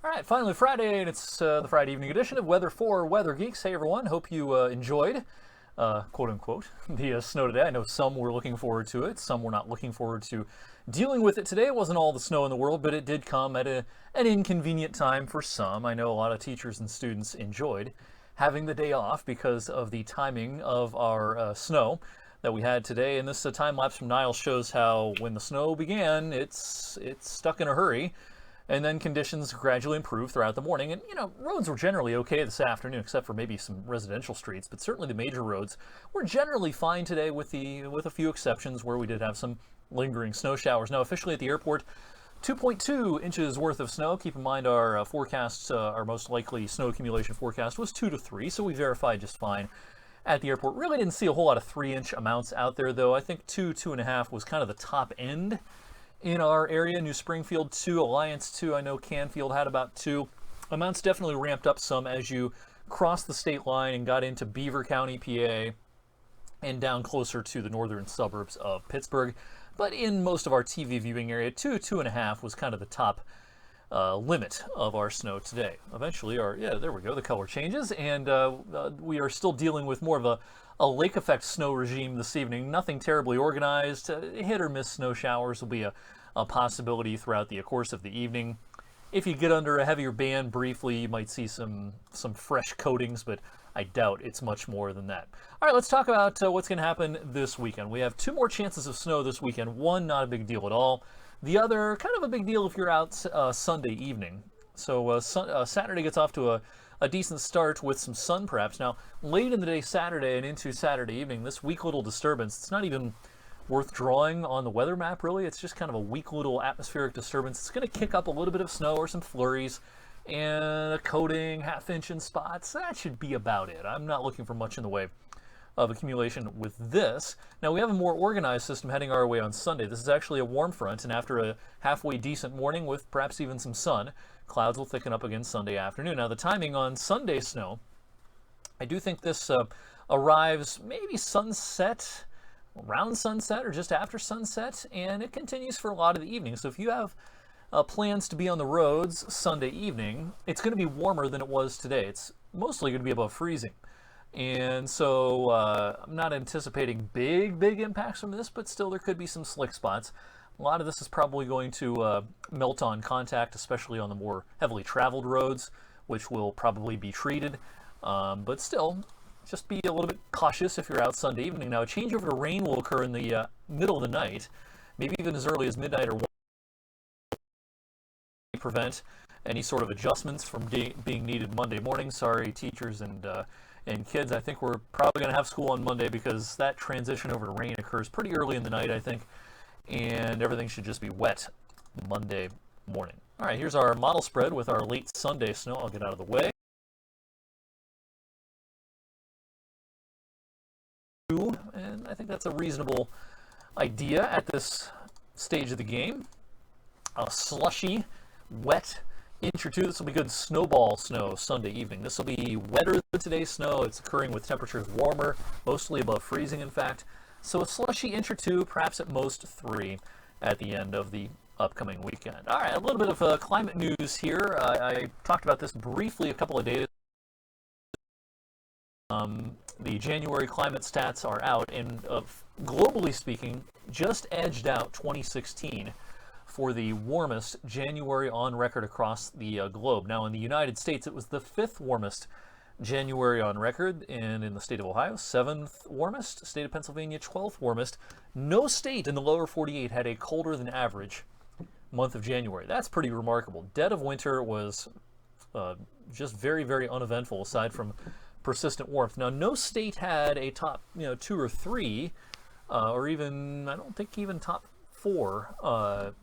All right, finally Friday, and it's the Friday evening edition of Weather for Weather Geeks. Hey everyone, hope you enjoyed, quote unquote, the snow today. I know some were looking forward to it, some were not looking forward to dealing with it today. It wasn't all the snow in the world, but it did come at an inconvenient time for some. I know a lot of teachers and students enjoyed having the day off because of the timing of our snow that we had today. And this time lapse from Niles shows how when the snow began, it's stuck in a hurry. And then conditions gradually improved throughout the morning. And, roads were generally okay this afternoon, except for maybe some residential streets. But certainly the major roads were generally fine today with a few exceptions where we did have some lingering snow showers. Now, officially at the airport, 2.2 inches worth of snow. Keep in mind our forecasts, our most likely snow accumulation forecast was 2 to 3, so we verified just fine at the airport. Really didn't see a whole lot of 3-inch amounts out there, though. I think 2.5 was kind of the top end in our area. New Springfield 2, Alliance 2, I know Canfield had about 2. Amounts definitely ramped up some as you crossed the state line and got into Beaver County, PA, and down closer to the northern suburbs of Pittsburgh. But in most of our TV viewing area, 2.5 was kind of the top limit of our snow today. Eventually, there we go, the color changes, and we are still dealing with more of a lake effect snow regime this evening. Nothing terribly organized. Hit or miss snow showers will be a possibility throughout the course of the evening. If you get under a heavier band briefly, you might see some fresh coatings, but I doubt it's much more than that. All right, let's talk about what's going to happen this weekend. We have 2 more chances of snow this weekend. One, not a big deal at all. The other, kind of a big deal if you're out Sunday evening. So Saturday gets off to a decent start with some sun perhaps. Now, late in the day Saturday and into Saturday evening, this weak little disturbance, it's not even worth drawing on the weather map, really. It's just kind of a weak little atmospheric disturbance. It's going to kick up a little bit of snow or some flurries and a coating, half-inch in spots. That should be about it. I'm not looking for much in the way of accumulation with this. Now, we have a more organized system heading our way on Sunday. This is actually a warm front, and after a halfway decent morning with perhaps even some sun, clouds will thicken up again Sunday afternoon. Now, the timing on Sunday snow, I do think this arrives maybe sunset, around sunset or just after sunset, and it continues for a lot of the evening. So if you have plans to be on the roads Sunday evening, it's going to be warmer than it was today. It's mostly going to be above freezing. And so I'm not anticipating big impacts from this, but still there could be some slick spots. A lot of this is probably going to melt on contact, especially on the more heavily traveled roads, which will probably be treated. But still, just be a little bit cautious if you're out Sunday evening. Now, a changeover to rain will occur in the middle of the night, maybe even as early as midnight or 1, to prevent any sort of adjustments from being needed Monday morning. Sorry, teachers and kids. I think we're probably going to have school on Monday because that transition over to rain occurs pretty early in the night, I think, and everything should just be wet Monday morning. All right, here's our model spread with our late Sunday snow. I'll get out of the way. And I think that's a reasonable idea at this stage of the game. Slushy, wet inch or 2. This will be good snowball snow Sunday evening. This will be wetter than today's snow. It's occurring with temperatures warmer, mostly above freezing, in fact. So a slushy inch or 2, perhaps at most 3 at the end of the upcoming weekend. All right, a little bit of climate news here. I talked about this briefly a couple of days ago. The January climate stats are out, and globally speaking, just edged out 2016 for the warmest January on record across the globe. Now, in the United States, it was the 5th warmest January on record, and in the state of Ohio, 7th warmest, state of Pennsylvania, 12th warmest. No state in the lower 48 had a colder than average month of January. That's pretty remarkable. Dead of winter was just very uneventful, aside from persistent warmth. Now, no state had a top 2 or 3, or even, I don't think even top 4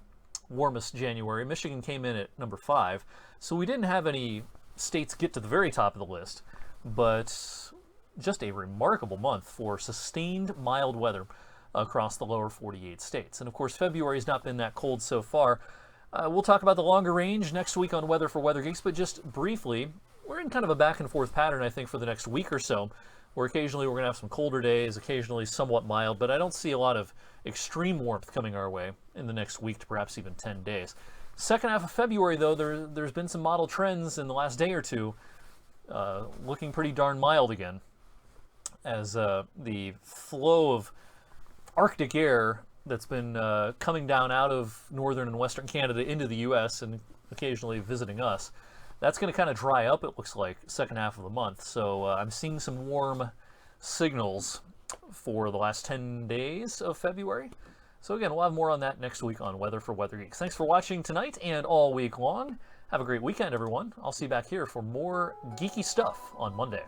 warmest January. Michigan came in at number 5, so we didn't have any states get to the very top of the list, but just a remarkable month for sustained mild weather across the lower 48 states. And of course, February has not been that cold so far. We'll talk about the longer range next week on Weather for Weather Geeks, but just briefly, we're in kind of a back and forth pattern, I think, for the next week or so, where occasionally we're going to have some colder days, occasionally somewhat mild, but I don't see a lot of extreme warmth coming our way in the next week to perhaps even 10 days. Second half of February, though, there's been some model trends in the last day or two, looking pretty darn mild again, as the flow of Arctic air that's been coming down out of northern and western Canada into the U.S. and occasionally visiting us, that's going to kind of dry up, it looks like, second half of the month. So I'm seeing some warm signals for the last 10 days of February. So again, we'll have more on that next week on Weather for Weather Geeks. Thanks for watching tonight and all week long. Have a great weekend, everyone. I'll see you back here for more geeky stuff on Monday.